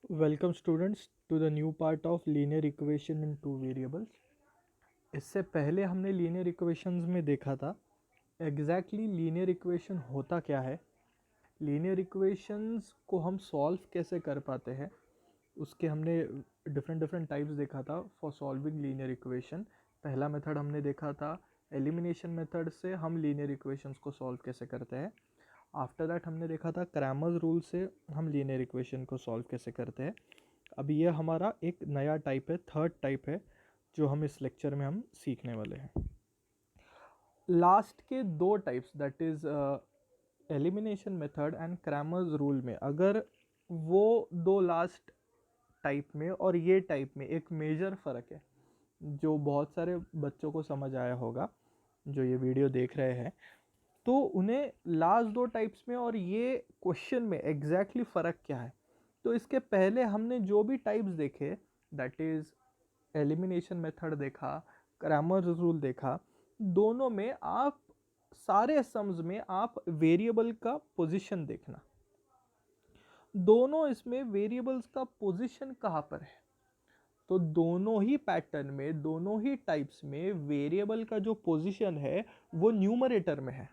Welcome students to the new part of linear equation in two variables. इससे पहले हमने linear equations में देखा था एग्जैक्टली लीनियर इक्वेशन होता क्या है, लीनियर इक्वेशंस को हम सॉल्व कैसे कर पाते हैं। उसके हमने डिफरेंट डिफरेंट टाइप्स देखा था फॉर सॉल्विंग लीनियर इक्वेशन। पहला मेथड हमने देखा था एलिमिनेशन मेथड से हम लीनियर इक्वेशंस को सॉल्व कैसे करते हैं। आफ्टर दैट हमने देखा था क्रैमर्स रूल से हम लीनियर इक्वेशन को सॉल्व कैसे करते हैं। अभी ये हमारा एक नया टाइप है, थर्ड टाइप है, जो हम इस लेक्चर में हम सीखने वाले हैं। लास्ट के दो types that is elimination method and Cramer's rule में अगर वो दो लास्ट टाइप में और ये टाइप में एक मेजर फ़र्क है जो बहुत सारे बच्चों को समझ आया होगा जो ये वीडियो देख रहे हैं, तो उन्हें लास्ट दो टाइप्स में और ये क्वेश्चन में एग्जैक्टली फ़र्क क्या है। तो इसके पहले हमने जो भी टाइप्स देखे दैट इज़ एलिमिनेशन मेथड देखा, क्रैमर्स रूल देखा, दोनों में आप सारे सम्स में आप वेरिएबल का पोजीशन देखना। दोनों इसमें वेरिएबल्स का पोजीशन कहाँ पर है, तो दोनों ही पैटर्न में दोनों ही टाइप्स में वेरिएबल का जो पोजीशन है वो न्यूमरेटर में है।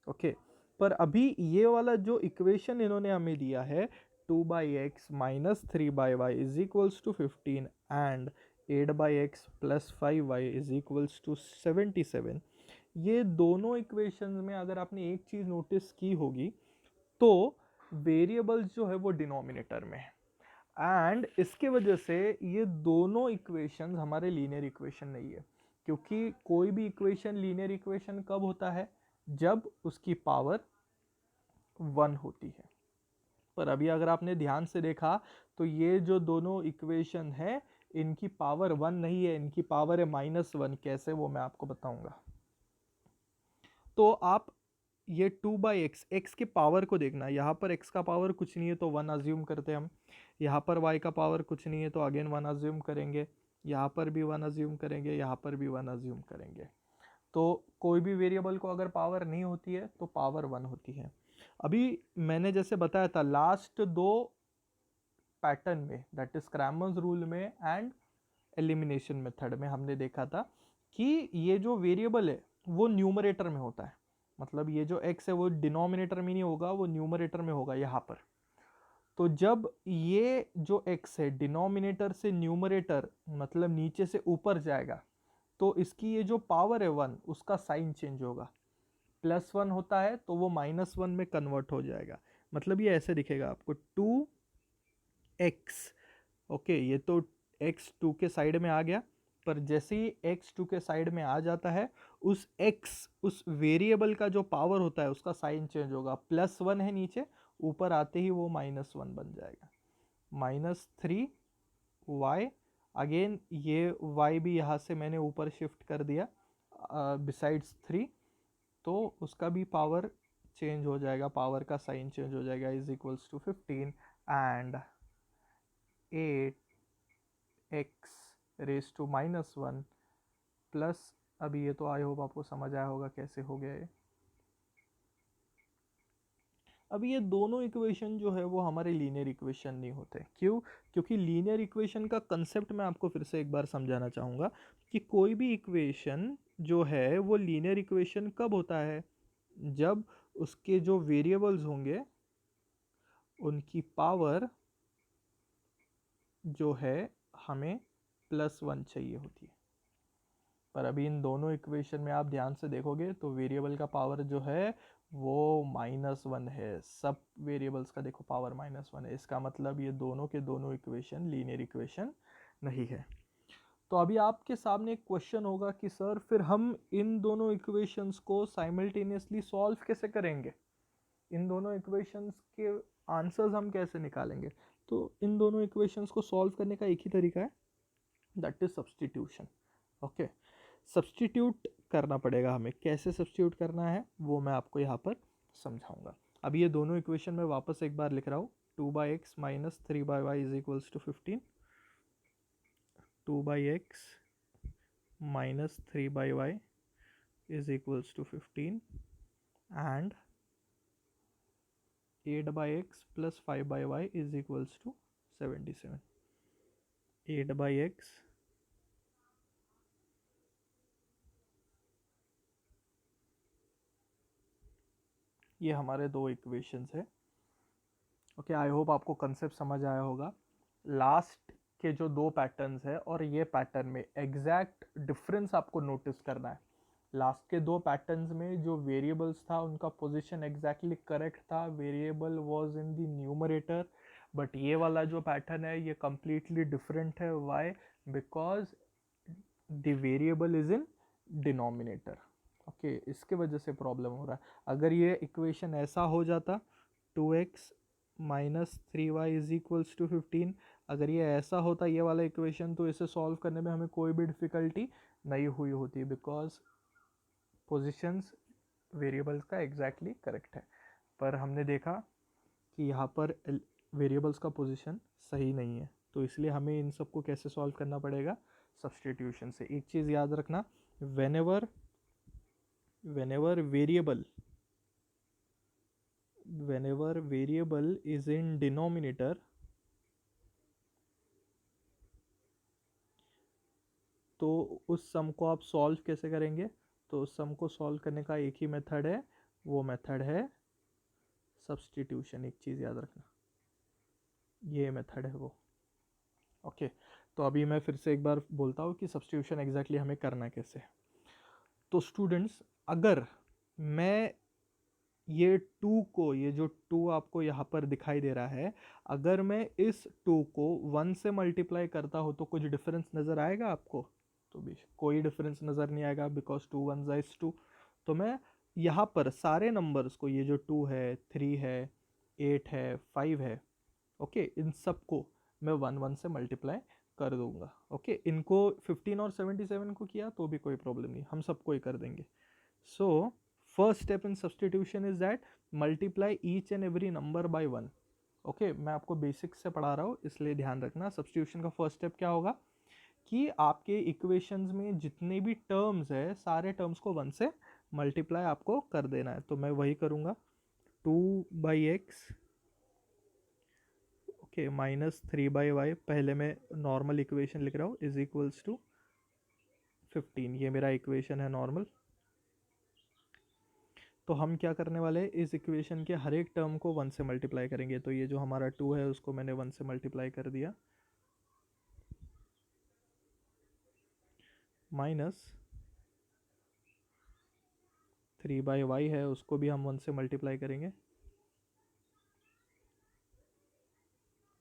ओके पर अभी ये वाला जो इक्वेशन इन्होंने हमें दिया है 2/x minus 3/y is equals to 15 and 8/x plus 5y is equals to 77, ये दोनों इक्वेशंस में अगर आपने एक चीज़ नोटिस की होगी तो वेरिएबल्स जो है वो डिनोमिनेटर में है एंड इसके वजह से ये दोनों इक्वेशंस हमारे लीनियर इक्वेशन नहीं है, क्योंकि कोई भी इक्वेशन लीनियर इक्वेशन कब होता है, जब उसकी पावर 1 होती है। पर अभी अगर आपने ध्यान से देखा तो ये जो दोनों इक्वेशन है इनकी पावर 1 नहीं है, इनकी पावर है -1। कैसे, वो मैं आपको बताऊंगा। तो आप ये 2/x एक्स के पावर को देखना, यहाँ पर x का पावर कुछ नहीं है तो 1 अज्यूम करते हैं हम, यहाँ पर y का पावर कुछ नहीं है तो अगेन 1 अज्यूम करेंगे, यहाँ पर भी 1 अज्यूम करेंगे, यहाँ पर भी 1 अज्यूम करेंगे। तो कोई भी वेरिएबल को अगर पावर नहीं होती है तो पावर 1 होती है। अभी मैंने जैसे बताया था लास्ट दो पैटर्न में दैट इज क्रैमर्स रूल में एंड एलिमिनेशन मेथड में हमने देखा था कि ये जो वेरिएबल है वो न्यूमरेटर में होता है, मतलब ये जो x है वो डिनोमिनेटर में नहीं होगा, वो न्यूमरेटर में होगा यहाँ पर। तो जब ये जो x है डिनोमिनेटर से न्यूमरेटर मतलब नीचे से ऊपर जाएगा तो इसकी ये जो पावर है 1 उसका साइन चेंज होगा, +1 होता है तो वो -1 में कन्वर्ट हो जाएगा। मतलब ये ऐसे दिखेगा आपको 2x। ओके ये तो x 2 के साइड में आ गया, पर जैसे ही x 2 के साइड में आ जाता है उस x उस वेरिएबल का जो पावर होता है उसका साइन चेंज होगा, +1 है नीचे, ऊपर आते ही वो -1 बन जाएगा, -3y। अगेन ये y भी यहाँ से मैंने ऊपर शिफ्ट कर दिया बिसाइड्स 3, तो उसका भी पावर चेंज हो जाएगा, पावर का साइन चेंज हो जाएगा, is equals to 15 and 8x raise to -1 plus, अभी ये तो आई होप आपको समझ आया होगा कैसे हो गया ये। अभी ये दोनों इक्वेशन जो है वो हमारे लीनियर इक्वेशन नहीं होते, क्यों? क्योंकि लीनियर इक्वेशन का कंसेप्ट मैं आपको फिर से एक बार समझाना चाहूँगा कि कोई भी इक्वेशन जो है वो लीनियर इक्वेशन कब होता है, जब उसके जो वेरिएबल्स होंगे उनकी पावर जो है हमें +1 चाहिए होती है। पर अभी इन दोनों इक्वेशन में आप ध्यान से देखोगे तो वेरिएबल का पावर जो है वो -1 है, सब वेरिएबल्स का देखो पावर -1 है, इसका मतलब ये दोनों के दोनों इक्वेशन लीनियर इक्वेशन नहीं है। तो अभी आपके सामने एक क्वेश्चन होगा कि सर फिर हम इन दोनों इक्वेशंस को साइमल्टेनियसली सॉल्व कैसे करेंगे, इन दोनों इक्वेशंस के आंसर्स हम कैसे निकालेंगे। तो इन दोनों इक्वेशंस को सॉल्व करने का एक ही तरीका है, that is substitution. Okay substitute करना पड़ेगा हमें, कैसे सब्सटीट्यूट करना है वो मैं आपको यहाँ पर समझाऊंगा। अभी ये दोनों इक्वेशन में वापस एक बार लिख रहा हूँ, 2/x minus 3/y is equals to 15, 2/x minus 3/y is equals to 15 and 8/x plus 5/y is equals to 77, 8/x ये हमारे दो इक्वेशंस है। ओके, आई होप आपको कंसेप्ट समझ आया होगा। लास्ट के जो दो पैटर्न्स है और ये पैटर्न में एग्जैक्ट डिफरेंस आपको नोटिस करना है। लास्ट के दो पैटर्न्स में जो वेरिएबल्स था उनका पोजीशन एग्जैक्टली करेक्ट था, variable was in the numerator. But ये वाला जो पैटर्न है ये कंप्लीटली डिफरेंट है। Why? Because the variable is in denominator. Okay, इसके वजह से प्रॉब्लम हो रहा है। अगर ये इक्वेशन ऐसा हो जाता 2x minus 3y is equals to 15, अगर ये ऐसा होता ये वाला इक्वेशन, तो इसे सॉल्व करने में हमें कोई भी डिफिकल्टी नहीं हुई होती, बिकॉज पोजिशंस वेरिएबल्स का एग्जैक्टली करेक्ट है। पर हमने देखा कि यहाँ पर वेरिएबल्स का पोजीशन सही नहीं है, तो इसलिए हमें इन सबको कैसे सॉल्व करना पड़ेगा? सब्स्टिट्यूशन से। एक चीज़ याद रखना, whenever variable is in denominator, तो उस सम को आप सॉल्व कैसे करेंगे? तो उस सम को सॉल्व करने का एक ही मेथड है, वो मेथड है सब्स्टिट्यूशन। एक चीज़ याद रखना, ये मेथड है वो। ओके, तो अभी मैं फिर से एक बार बोलता हूँ कि सब्स्टिट्यूशन एग्जैक्टली हमें करना कैसे। तो स्टूडेंट्स, अगर मैं ये 2 को, ये जो 2 आपको यहाँ पर दिखाई दे रहा है, अगर मैं इस 2 को 1 से मल्टीप्लाई करता हूँ तो कुछ डिफरेंस नज़र आएगा आपको? तो भी कोई डिफरेंस नज़र नहीं आएगा, बिकॉज 2 1 इज 2। तो मैं यहाँ पर सारे नंबर्स को, ये जो 2 है, 3 है, 8 है, 5 है, ओके, इन सब को मैं 1 1 से मल्टीप्लाई कर दूंगा। ओके, इनको 15 और 77 को किया तो भी कोई प्रॉब्लम नहीं, हम सबको ही कर देंगे। So first step in substitution is that multiply each and every number by 1। Okay, मैं आपको बेसिक्स से पढ़ा रहा हूँ, इसलिए ध्यान रखना। सब्स्टिट्यूशन का फर्स्ट स्टेप क्या होगा कि आपके इक्वेशंस में जितने भी टर्म्स है, सारे टर्म्स को 1 से मल्टीप्लाई आपको कर देना है। तो मैं वही करूँगा, 2/x ओके माइनस 3/y, पहले मैं नॉर्मल इक्वेशन लिख रहा हूँ, इज इक्वल्स टू 15। ये मेरा इक्वेशन है नॉर्मल। तो हम क्या करने वाले हैं, इस इक्वेशन के हर एक टर्म को 1 से मल्टीप्लाई करेंगे। तो ये जो हमारा 2 है उसको मैंने 1 से मल्टीप्लाई कर दिया, माइनस 3/y है उसको भी हम 1 से मल्टीप्लाई करेंगे,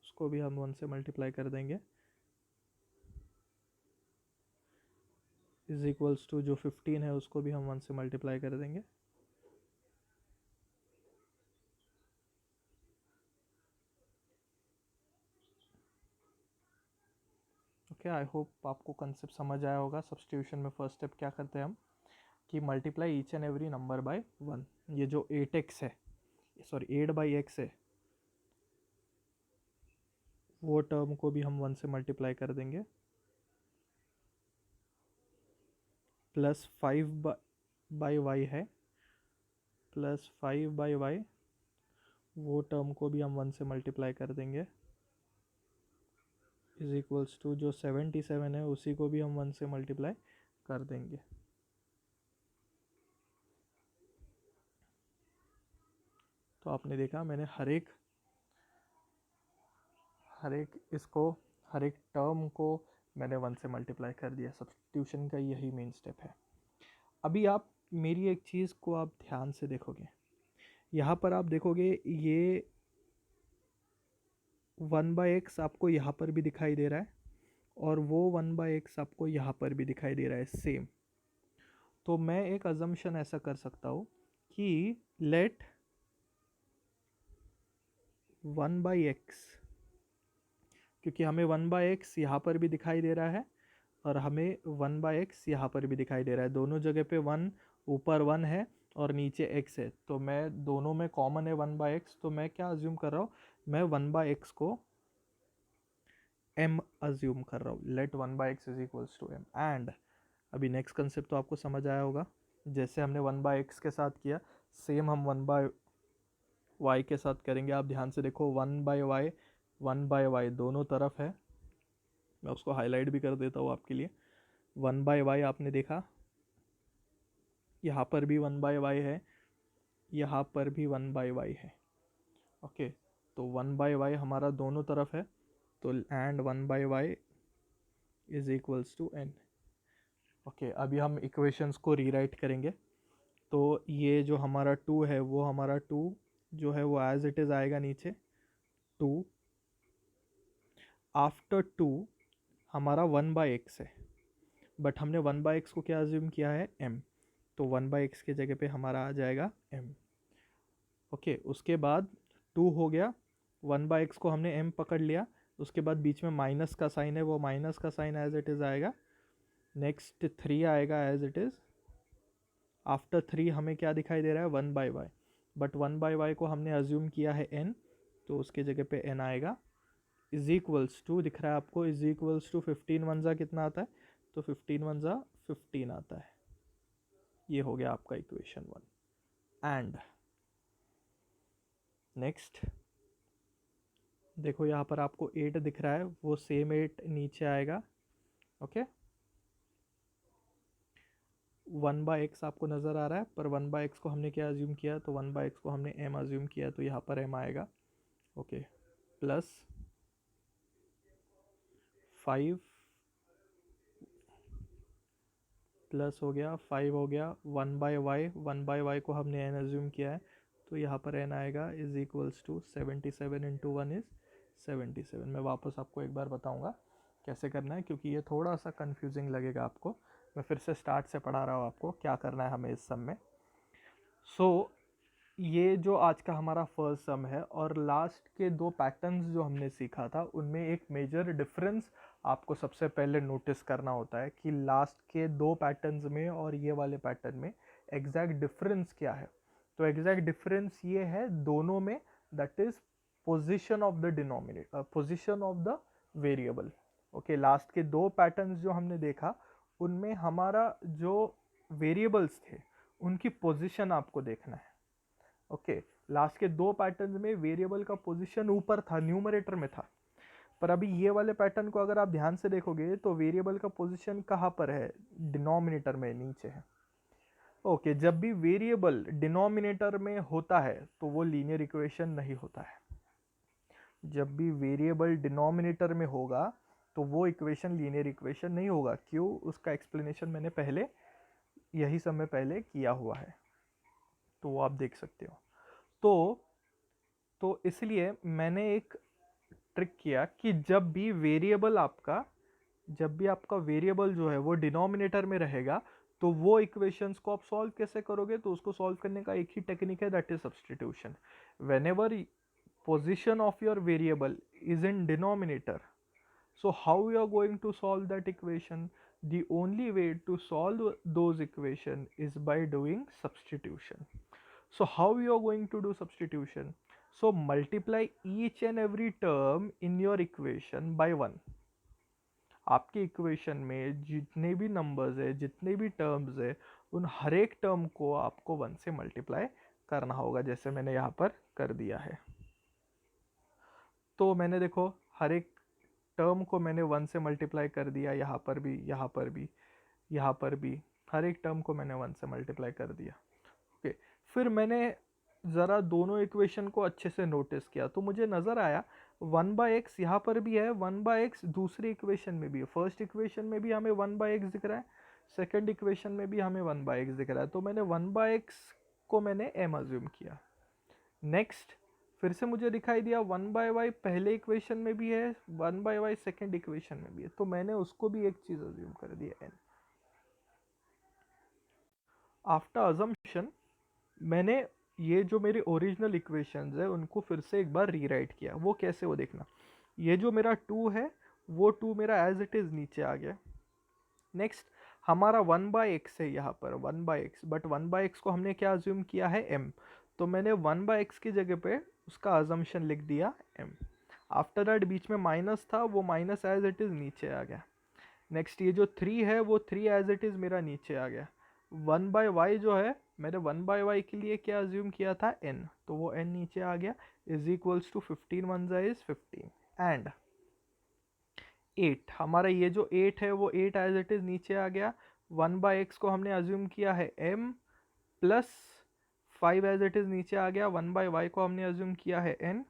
उसको भी हम 1 से मल्टीप्लाई कर देंगे, इज इक्वल्स टू जो 15 है उसको भी हम 1 से मल्टीप्लाई कर देंगे। ओके, आई होप आपको कंसेप्ट समझ आया होगा। सब्स्टिट्यूशन में फर्स्ट स्टेप क्या करते हैं हम कि multiply each and every number by 1। ये जो 8x है, सॉरी 8/x है, वो टर्म को भी हम 1 से मल्टीप्लाई कर देंगे, प्लस 5/y है, प्लस 5/y, वो टर्म को भी हम 1 से मल्टीप्लाई कर देंगे, इज इक्वल्स टू जो 77 है उसी को भी हम 1 से मल्टीप्लाई कर देंगे। तो आपने देखा, मैंने हर एक इसको, हर एक टर्म को मैंने 1 से मल्टीप्लाई कर दिया। सब्स्टिट्यूशन का यही मेन स्टेप है। अभी आप मेरी एक चीज़ को आप ध्यान से देखोगे, यहाँ पर आप देखोगे ये 1/x आपको यहाँ पर भी दिखाई दे रहा है, और वो 1/x आपको यहाँ पर भी दिखाई दे रहा है सेम। तो मैं एक अजम्पशन ऐसा कर सकता हूँ कि लेट 1/x, क्योंकि हमें 1/x यहाँ पर भी दिखाई दे रहा है और हमें 1/x यहाँ पर भी दिखाई दे रहा है, दोनों जगह पे 1, ऊपर 1 है और नीचे x है, तो मैं दोनों में कॉमन है 1/x, तो मैं क्या अज्यूम कर रहा हूँ, मैं 1/x को m अज्यूम कर रहा हूँ। Let 1/x is equals to m। And अभी नेक्स्ट कंसेप्ट तो आपको समझ आया होगा, जैसे हमने 1/x के साथ किया सेम हम 1/y के साथ करेंगे। आप ध्यान से देखो, 1/y 1 बाय वाई दोनों तरफ है, मैं उसको हाईलाइट भी कर देता हूँ आपके लिए। 1 बाय वाई आपने देखा, यहाँ पर भी 1 बाय वाई है, यहाँ पर भी 1 बाय वाई है। ओके, तो 1 बाय वाई हमारा दोनों तरफ है, तो and 1 by y is equals to n। Okay, अभी हम इक्वेशंस को रीराइट करेंगे। तो ये जो हमारा 2 है वो हमारा 2 जो है वो एज इट इज़ आएगा नीचे 2। आफ्टर 2 हमारा 1 बाय एक्स है, बट हमने 1 बाय एक्स को क्या अज्यूम किया है m, तो 1 बाय एक्स की जगह पे हमारा आ जाएगा m। ओके, उसके बाद 2 हो गया, 1 बाय एक्स को हमने m पकड़ लिया, उसके बाद बीच में माइनस का साइन है, वो माइनस का साइन एज इट इज़ आएगा। नेक्स्ट 3 आएगा एज इट इज़। आफ्टर 3 हमें क्या दिखाई दे रहा है 1 by y, but 1 by y को हमने अज्यूम किया है n, तो उसके जगह पे n आएगा। इज इक्वल्स टू दिख रहा है आपको, इज इक्वल्स टू 15 वंजा कितना आता है, तो 15 वंजा 15 आता है। ये हो गया आपका इक्वेशन 1। एंड नेक्स्ट देखो यहाँ पर आपको 8 दिख रहा है, वो सेम 8 नीचे आएगा। ओके, 1 बाय एक्स आपको नज़र आ रहा है, पर 1 बाय एक्स को हमने क्या अज्यूम किया, तो 1 बाय एक्स को हमने m अज्यूम किया, तो यहाँ पर m आएगा। ओके, प्लस 5 प्लस हो गया 5 हो गया 1 बाय वाई, 1 बाय वाई को हमने n अज्यूम किया है, तो यहाँ पर n आएगा is equals to 77 into 1 is 77। मैं वापस आपको एक बार बताऊँगा कैसे करना है, क्योंकि ये थोड़ा सा कंफ्यूजिंग लगेगा आपको। मैं फिर से स्टार्ट से पढ़ा रहा हूँ आपको क्या करना है हमें इस सम में। सो ये जो आज का हमारा फर्स्ट सम है, और लास्ट के 2 पैटर्न्स जो हमने सीखा था उनमें एक मेजर डिफरेंस आपको सबसे पहले नोटिस करना होता है कि लास्ट के 2 पैटर्न्स में और ये वाले पैटर्न में एग्जैक्ट डिफरेंस क्या है। तो एग्जैक्ट डिफरेंस ये है दोनों में, that is position of the denominator, position of the variable. Okay, last के 2 पैटर्न्स जो हमने देखा उनमें हमारा जो वेरिएबल्स थे उनकी पोजीशन आपको देखना है। ओके, लास्ट के 2 पैटर्न में वेरिएबल का पोजीशन ऊपर था, न्यूमरेटर में था, पर अभी ये वाले पैटर्न को अगर आप ध्यान से देखोगे तो वेरिएबल का पोजीशन कहाँ पर है, डिनोमिनेटर में, नीचे है। ओके, जब भी वेरिएबल डिनोमिनेटर में होता है तो वो लीनियर इक्वेशन नहीं होता है। जब भी वेरिएबल डिनोमिनेटर में होगा तो वो इक्वेशन लीनियर इक्वेशन नहीं होगा। क्यों, उसका एक्सप्लेनेशन मैंने पहले यही समय पहले किया हुआ है, तो वो आप देख सकते हो। तो इसलिए मैंने एक ट्रिक किया कि जब भी आपका वेरिएबल जो है वो डिनोमिनेटर में रहेगा तो वो इक्वेशंस को आप सॉल्व कैसे करोगे, तो उसको सॉल्व करने का एक ही टेक्निक है, that is substitution. Whenever position of your variable is in denominator, so how you are going to solve that equation? The only way to solve those equation is by doing substitution. So how you are going to do substitution? So multiply each and every term in your equation by 1. आपके equation में जितने भी numbers है, जितने भी terms है, उन हर एक टर्म को आपको 1 से मल्टीप्लाई करना होगा, जैसे मैंने यहाँ पर कर दिया है। तो मैंने देखो हर एक टर्म को मैंने 1 से मल्टीप्लाई कर दिया, यहाँ पर भी, यहाँ पर भी, यहाँ पर भी, हर एक टर्म को मैंने 1 से मल्टीप्लाई कर दिया। ओके, फिर मैंने ज़रा दोनों इक्वेशन को अच्छे से नोटिस किया, तो मुझे नज़र आया 1 बाय एक्स यहाँ पर भी है, 1 बाय एक्स दूसरी इक्वेशन में भी है। फर्स्ट इक्वेशन में भी हमें 1 बाय एक्स दिख रहा है, सेकेंड इक्वेशन में भी हमें 1 बाय एक्स दिख रहा है, तो मैंने 1 बाय एक्स को मैंने m अज्यूम किया। नेक्स्ट फिर से मुझे दिखाई दिया 1 बाय वाई पहले इक्वेशन में भी है, 1 बाय वाई सेकेंड इक्वेशन में भी है, तो मैंने उसको भी एक चीज़ अज्यूम कर दिया n। आफ्टर अजम्पशन मैंने ये जो मेरे ओरिजिनल इक्वेशंस है उनको फिर से एक बार रीराइट किया। वो कैसे, वो देखना। ये जो मेरा 2 है वो 2 मेरा एज इट इज़ नीचे आ गया। नेक्स्ट हमारा 1 बाय एक्स है यहाँ पर, 1 by x, but 1 by x को हमने क्या अज्यूम किया है m, तो मैंने 1 बाय एक्स की जगह पे उसका अजम्पशन लिख दिया m। आफ्टर दैट बीच में माइनस था, वो माइनस एज इट इज़ नीचे आ गया। नेक्स्ट ये जो 3 है वो 3 एज इट इज़ मेरा नीचे आ गया। 1 बाय वाई जो है मैंने 1 बाय वाई के लिए क्या अज्यूम किया था n, तो वो n नीचे आ गया, is equals to 15 1 is 15। And 8, हमारा ये जो 8 है वो 8 एज इट इज नीचे आ गया, 1/x को हमने अज्यूम किया है m, plus 5 as it is नीचे आ गया, 1/y को हमने अज्यूम किया है n,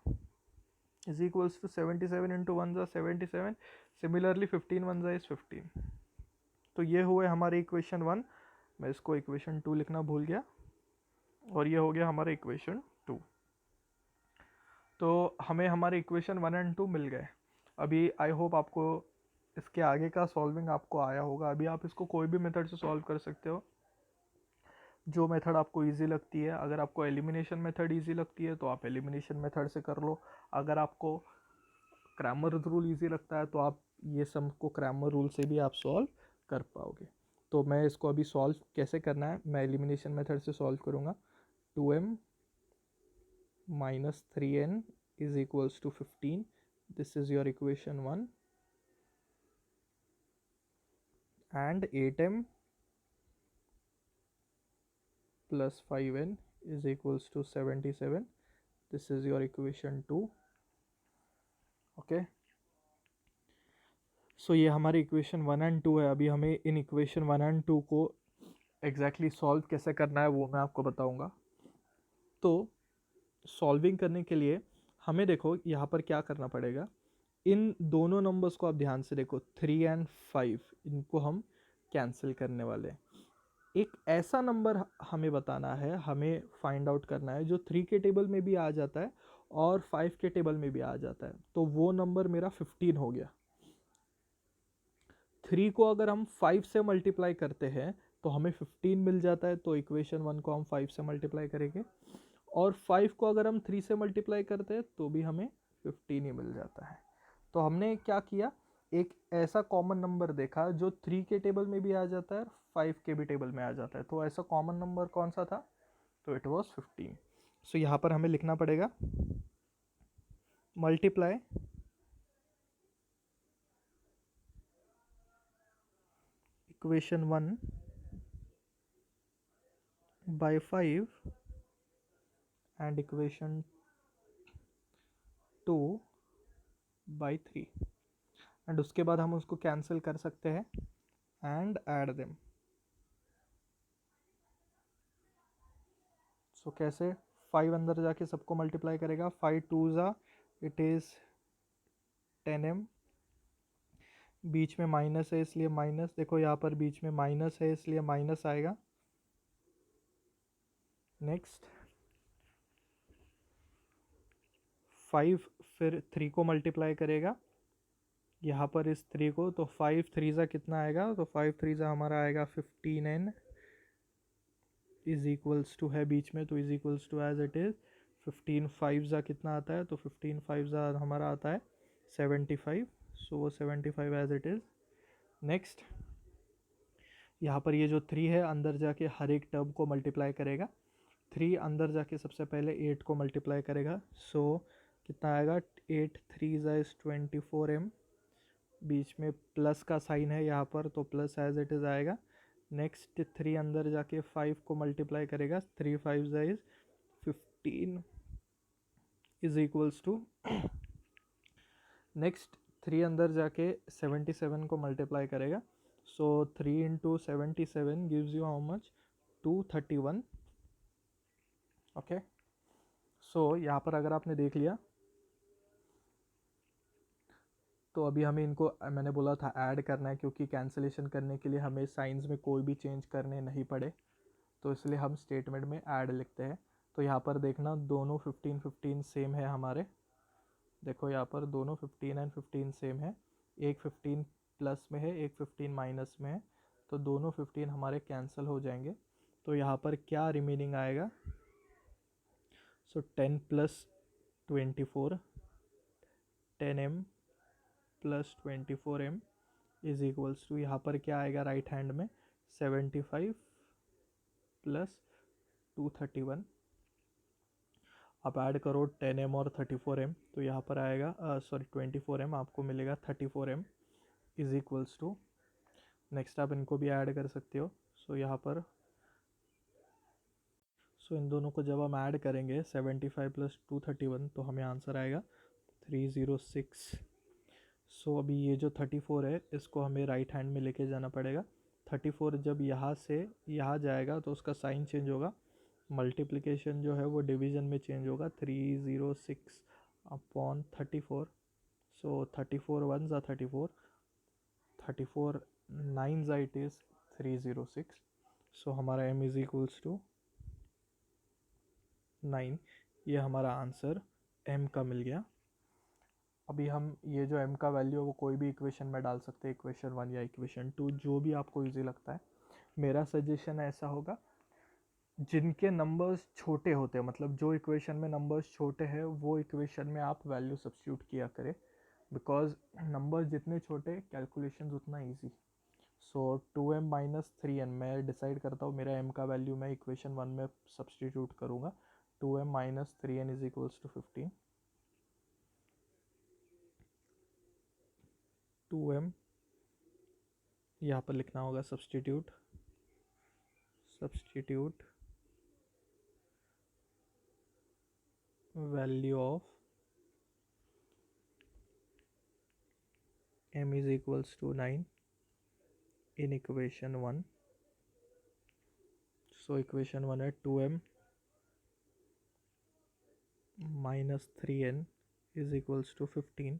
is equals to 77 into 1 ज़ा 77, सिमिलरली 15 1 ज़ा इज 15। तो ये हुए हमारे इक्वेशन 1, मैं इसको इक्वेशन 2 लिखना भूल गया, और ये हो गया हमारा इक्वेशन 2। तो हमें हमारे इक्वेशन 1 एंड 2 मिल गए। अभी आई होप आपको इसके आगे का सॉल्विंग आपको आया होगा। अभी आप इसको कोई भी मेथड से सॉल्व कर सकते हो, जो मेथड आपको इजी लगती है। अगर आपको एलिमिनेशन मेथड इजी लगती है तो आप एलिमिनेशन मेथड से कर लो, अगर आपको क्रैमर रूल इजी लगता है तो आप ये सब को क्रैमर रूल से भी आप सॉल्व कर पाओगे। तो मैं इसको अभी सॉल्व कैसे करना है, मैं एलिमिनेशन मेथड से सॉल्व करूँगा। 2m minus 3n is equals to 15. This is your equation 1. And 8m plus 5n is equals to 77. This is your equation 2. Okay. So ये हमारे इक्वेशन 1 एंड 2 है। अभी हमें इन इक्वेशन 1 एंड 2 को exactly solve कैसे करना है वो मैं आपको बताऊंगा। तो सॉल्विंग करने के लिए हमें देखो यहाँ पर क्या करना पड़ेगा। इन दोनों नंबर्स को आप ध्यान से देखो, 3 एंड 5, इनको हम कैंसिल करने वाले हैं। एक ऐसा नंबर हमें बताना है, हमें फाइंड आउट करना है जो 3 के टेबल में भी आ जाता है और 5 के टेबल में भी आ जाता है। तो वो नंबर मेरा 15 हो गया। 3 को अगर हम 5 से मल्टीप्लाई करते हैं तो हमें 15 मिल जाता है, तो इक्वेशन 1 को हम 5 से मल्टीप्लाई करेंगे, और 5 को अगर हम 3 से मल्टीप्लाई करते हैं तो भी हमें 15 ही मिल जाता है। तो हमने क्या किया, एक ऐसा कॉमन नंबर देखा जो 3 के टेबल में भी आ जाता है और 5 के भी टेबल में आ जाता है। तो ऐसा कॉमन नंबर कौन सा था, तो इट वाज 15। सो यहाँ पर हमें लिखना पड़ेगा multiply equation 1 by 5 and equation 2 by 3, and उसके बाद हम उसको कैंसिल कर सकते हैं एंड ऐड देम। सो कैसे, 5 अंदर जाके सबको मल्टीप्लाई करेगा, 5 2 ज़ा इट इज़ 10m, बीच में माइनस है इसलिए माइनस, देखो यहाँ पर बीच में माइनस है इसलिए माइनस आएगा। नेक्स्ट 5 फिर 3 को मल्टीप्लाई करेगा यहाँ पर इस 3 को, तो 5 3 ज़ा कितना आएगा, तो 5 3 ज़ा हमारा आएगा 15n इज इक्वल्स टू है बीच में, तो is equals to as it is 15 5 ज़ा कितना आता है, तो 15 5 ज़ा हमारा आता है 75, सो वो 75 एज इट इज़। नेक्स्ट यहाँ पर ये जो 3 है अंदर जाके हर एक टर्म को मल्टीप्लाई करेगा, 3 अंदर जाके सबसे पहले 8 को मल्टीप्लाई करेगा, सो कितना आएगा, 8 3 ज़ा इज़ 24m, बीच में प्लस का साइन है यहाँ पर तो प्लस एज इट इज़ आएगा। नेक्स्ट 3 अंदर जाके 5 को मल्टीप्लाई करेगा, 3 5 ज़ा is 15 is equals to, next 3 अंदर जाके 77 को मल्टीप्लाई करेगा, so 3 into 77 gives you how much, 231। Okay, so यहाँ पर अगर आपने देख लिया तो अभी हमें इनको, मैंने बोला था ऐड करना है क्योंकि कैंसिलेशन करने के लिए हमें साइंस में कोई भी चेंज करने नहीं पड़े, तो इसलिए हम स्टेटमेंट में ऐड लिखते हैं। तो यहाँ पर देखना दोनों 15 15 सेम है हमारे, देखो यहाँ पर दोनों 15 एंड 15 सेम है, एक 15 प्लस में है एक 15 माइनस में है, तो दोनों 15 हमारे कैंसिल हो जाएंगे। तो यहाँ पर क्या रिमेनिंग आएगा, so 10 plus 24 10m plus 24m is equals to, यहाँ पर क्या आएगा राइट हैंड में, 75 प्लस 231। आप ऐड करो 10m और 34m, तो यहाँ पर आएगा सॉरी 24m, आपको मिलेगा 34m is equals to, next आप इनको भी ऐड कर सकते हो। सो यहाँ पर इन दोनों को जब हम ऐड करेंगे 75 प्लस 231 तो हमें आंसर आएगा 306। सो अभी ये जो 34 है इसको हमें राइट हैंड में लेके जाना पड़ेगा। 34 जब यहाँ से यहाँ जाएगा तो उसका साइन चेंज होगा, मल्टीप्लिकेशन जो है वो डिवीज़न में चेंज होगा। 306 अपॉन 34। सो 34 वन ज़ा 34, 34 9 ज़ा इट इज़ 306। सो हमारा m इज़ इक्वल्स टू 9। ये हमारा आंसर m का मिल गया। अभी हम ये जो m का वैल्यू है वो कोई भी इक्वेशन में डाल सकते हैं, इक्वेशन 1 या इक्वेशन 2, जो भी आपको इजी लगता है। मेरा सजेशन ऐसा होगा, जिनके नंबर्स छोटे होते हैं, मतलब जो इक्वेशन में नंबर्स छोटे हैं वो इक्वेशन में आप वैल्यू सब्स्टिट्यूट किया करें, बिकॉज नंबर्स जितने छोटे कैलकुलेशन उतना ईजी। सो 2m माइनस 3n मैं डिसाइड करता हूँ, मेरा m का वैल्यू मैं इक्वेशन 1 में सब्स्टिट्यूट करूँगा। 2m minus 3n is equals to 15। 2m यहाँ पर लिखना होगा substitute value of m is equals to 9 in equation 1. So equation 1 है 2m minus 3n is equals to 15.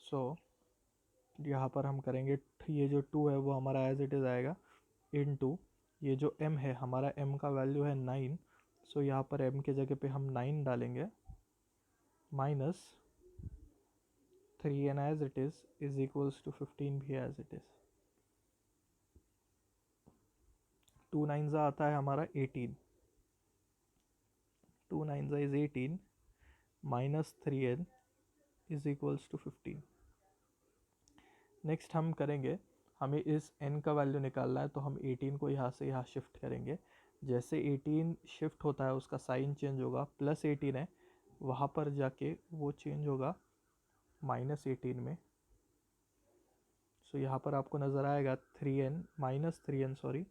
So यहाँ पर हम करेंगे, ये जो 2 है वो हमारा एज इट इज़ आएगा इनटू ये जो m है, हमारा m का वैल्यू है 9। सो यहाँ पर m के जगह पे हम 9 डालेंगे, minus 3n as it is equals to 15 भी एज इट इज़। 2 9 ज़ा आता है हमारा 18, 2 9 ज़ा is 18 minus 3n is equals to 15। Next हम करेंगे, हमें इस n का वैल्यू निकालना है, तो हम 18 को यहाँ से यहाँ शिफ्ट करेंगे। जैसे 18 शिफ्ट होता है उसका साइन चेंज होगा, प्लस 18 है वहाँ पर जाके वो चेंज होगा माइनस 18 में। सो यहाँ पर आपको नज़र आएगा 3n minus 3n sorry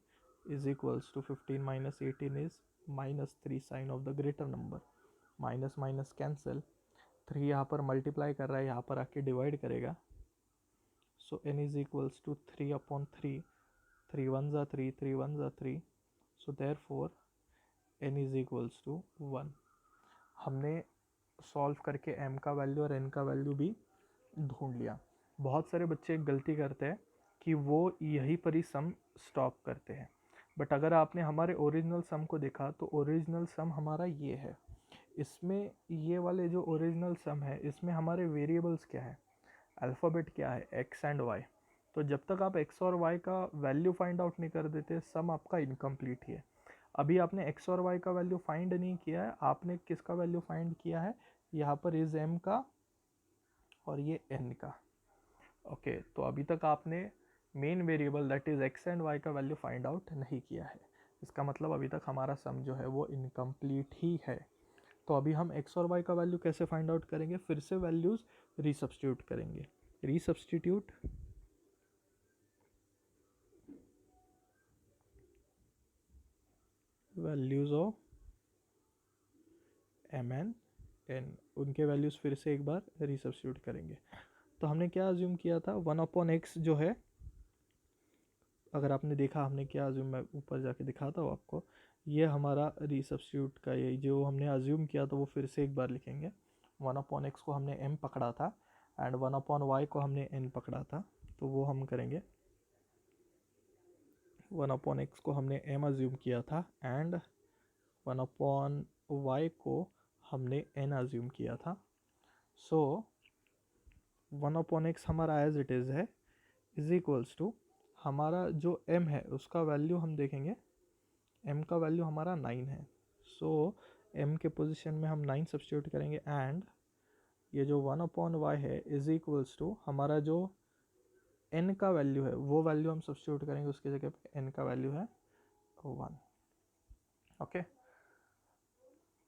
is equals to 15 minus 18 is minus 3 sign of the greater number. Minus minus cancel, 3 यहाँ पर मल्टीप्लाई कर रहा है, यहाँ पर आके डिवाइड करेगा। So n is equals to 3 upon 3, 3 1 ज़ा 3, 3 1 ज़ा 3। So therefore n is equals to 1। हमने सॉल्व करके m का वैल्यू और n का वैल्यू भी ढूंढ लिया। बहुत सारे बच्चे एक गलती करते हैं कि वो यहीं पर ही सम स्टॉप करते हैं, बट अगर आपने हमारे ओरिजिनल सम को देखा तो ओरिजिनल सम हमारा ये है। इसमें ये वाले जो ओरिजिनल सम है इसमें हमारे वेरिएबल्स क्या है, अल्फ़ाबेट क्या है, x एंड y। तो जब तक आप x और y का वैल्यू फाइंड आउट नहीं कर देते सम आपका इनकम्प्लीट ही है। अभी आपने x और y का वैल्यू फाइंड नहीं किया है, आपने किसका वैल्यू फाइंड किया है, यहाँ पर इज m का और ये n का। ओके तो अभी तक आपने main variable that is x and y का वैल्यू फाइंड आउट नहीं किया है। इसका मतलब अभी तक हमारा सम जो है वो इनकम्प्लीट ही है। तो अभी हम x और y का वैल्यू कैसे फाइंड आउट करेंगे, फिर से वैल्यूज़ रीसब्स्टिट्यूट करेंगे। Resubstitute values of m and n, उनके वैल्यूज़ फिर से एक बार रीसब्स्टिट्यूट करेंगे। तो हमने क्या अज्यूम किया था, 1/x जो है, अगर आपने देखा हमने क्या अज्यूम, मैं ऊपर जाके दिखाता हूँ आपको, ये हमारा रीसब्स्टिट्यूट का ये जो हमने अज्यूम किया था वो फिर से एक बार लिखेंगे। 1/x को हमने m पकड़ा था एंड 1/y को हमने n पकड़ा था, तो वो हम करेंगे। 1/x को हमने m अज्यूम किया था एंड 1/y को हमने n अज्यूम किया था। सो 1/x हमारा एज इट इज़ है इज इक्वल्स टू हमारा जो m है उसका वैल्यू हम देखेंगे, m का वैल्यू हमारा 9 है। सो m के पोजीशन में हम 9 सब्स्टिट्यूट करेंगे एंड ये जो 1/y है इज इक्वल्स टू हमारा जो n का वैल्यू है वो वैल्यू हम सब्स्टिट्यूट करेंगे, उसकी जगह पे n का वैल्यू है 1। ओके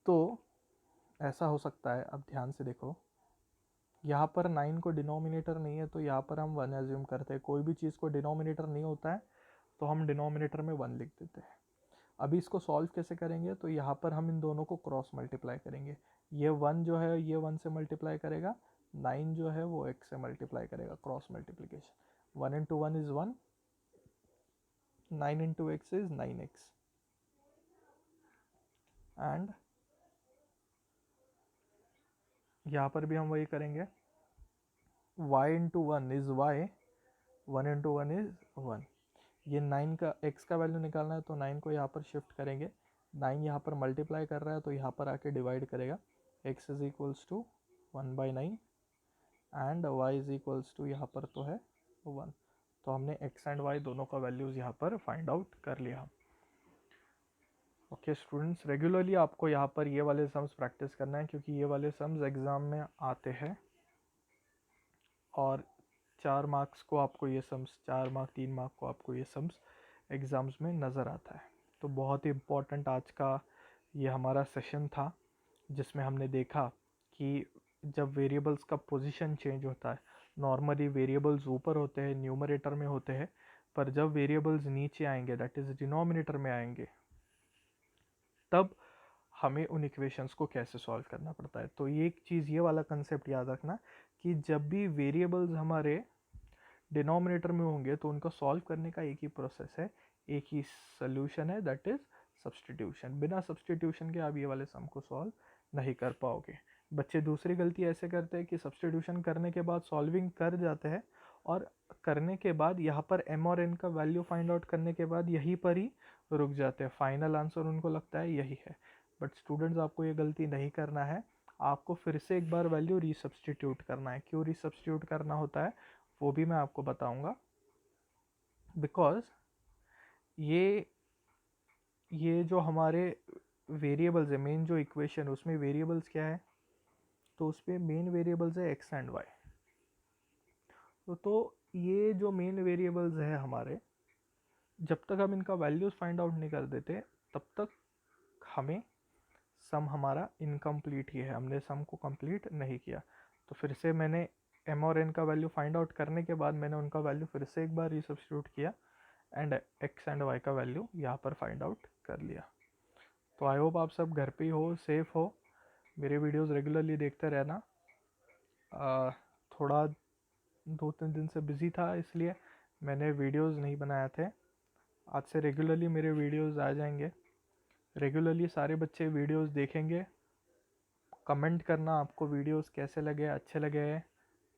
तो ऐसा हो सकता है, अब ध्यान से देखो, यहाँ पर 9 को डिनोमिनेटर नहीं है तो यहाँ पर हम 1 एज्यूम करते हैं। कोई भी चीज़ को डिनोमिनेटर नहीं होता है तो हम डिनोमिनेटर में 1 लिख देते हैं। अभी इसको सॉल्व कैसे करेंगे, तो यहाँ पर हम इन दोनों को क्रॉस मल्टीप्लाई करेंगे। ये 1 जो है ये 1 से मल्टीप्लाई करेगा, 9 जो है वो x से मल्टीप्लाई करेगा, cross multiplication. 1 into 1 is 1, 9 into x is 9x, and यहाँ पर भी हम वही करेंगे, y into 1 is y, 1 into 1 is 1। ये 9 का x का वैल्यू निकालना है तो 9 को यहाँ पर शिफ्ट करेंगे, 9 यहाँ पर मल्टीप्लाई कर रहा है तो यहाँ पर आके डिवाइड करेगा, x is equals to 1/9 and y is equals to यहाँ पर तो है 1। तो हमने x एंड y दोनों का वैल्यूज़ यहाँ पर फाइंड आउट कर लिया। ओके स्टूडेंट्स, रेगुलरली आपको यहाँ पर ये वाले सम्स प्रैक्टिस करना है क्योंकि ये वाले सम्स एग्ज़ाम में आते हैं और 4 मार्क्स को आपको ये सम्स, 4 मार्क 3 मार्क को आपको ये सम्स एग्ज़ाम्स में नज़र आता है। तो बहुत ही इम्पॉर्टेंट आज का ये हमारा सेशन था जिसमें हमने देखा कि जब वेरिएबल्स का पोजीशन चेंज होता है, नॉर्मली वेरिएबल्स ऊपर होते हैं, न्यूमरेटर में होते हैं, पर जब वेरिएबल्स नीचे आएंगे, दैट इज़ डिनोमिनेटर में आएंगे, तब हमें उन इक्वेशंस को कैसे सॉल्व करना पड़ता है। तो ये एक चीज़, ये वाला कंसेप्ट याद रखना कि जब भी वेरिएबल्स हमारे डिनोमिनेटर में होंगे तो उनको सॉल्व करने का एक ही प्रोसेस है, एक ही सोल्यूशन है, दैट इज़ सब्सटीट्यूशन। बिना सब्सटीट्यूशन के आप ये वाले सम को सॉल्व नहीं कर पाओगे। बच्चे दूसरी गलती ऐसे करते हैं कि सब्सटीट्यूशन करने के बाद सॉल्विंग कर जाते हैं और करने के बाद यहाँ पर m और n का वैल्यू फाइंड आउट करने के बाद यहीं पर ही रुक जाते हैं, फाइनल आंसर उनको लगता है यही है। बट स्टूडेंट्स, आपको ये गलती नहीं करना है, आपको फिर से एक बार वैल्यू रीसब्सटीट्यूट करना है। क्यों रीसब्सटीट्यूट करना होता है वो भी मैं आपको बताऊंगा, बिकॉज ये जो हमारे वेरिएबल्स है, मेन जो इक्वेशन उसमें वेरिएबल्स क्या है, तो उसमें मेन वेरिएबल्स है x एंड y। तो ये जो मेन वेरिएबल्स है हमारे, जब तक हम इनका वैल्यूज फाइंड आउट नहीं कर देते तब तक हमें सम हमारा इनकम्प्लीट ही है, हमने सम को कंप्लीट नहीं किया। तो फिर से मैंने m और n का वैल्यू फाइंड आउट करने के बाद मैंने उनका वैल्यू फिर से एक बार रिसब्स्टिट्यूट किया एंड x एंड y का वैल्यू यहाँ पर फाइंड आउट कर लिया। तो आई होप आप सब घर पे ही हो, सेफ हो, मेरे वीडियोस रेगुलरली देखते रहना। थोड़ा 2-3 दिन से बिज़ी था इसलिए मैंने वीडियोस नहीं बनाए थे। आज से रेगुलरली मेरे वीडियोस आ जाएंगे, रेगुलरली सारे बच्चे वीडियोस देखेंगे। कमेंट करना आपको वीडियोस कैसे लगे, अच्छे लगे,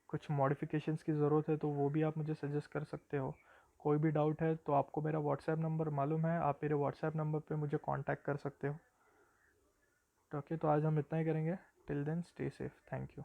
कुछ मॉडिफिकेशंस की ज़रूरत है तो वो भी आप मुझे सजेस्ट कर सकते हो। कोई भी डाउट है तो आपको मेरा व्हाट्सएप नंबर मालूम है, आप मेरे व्हाट्सएप नंबर पे मुझे कांटेक्ट कर सकते हो। ओके, तो आज हम इतना ही करेंगे। Till then stay safe, thank you.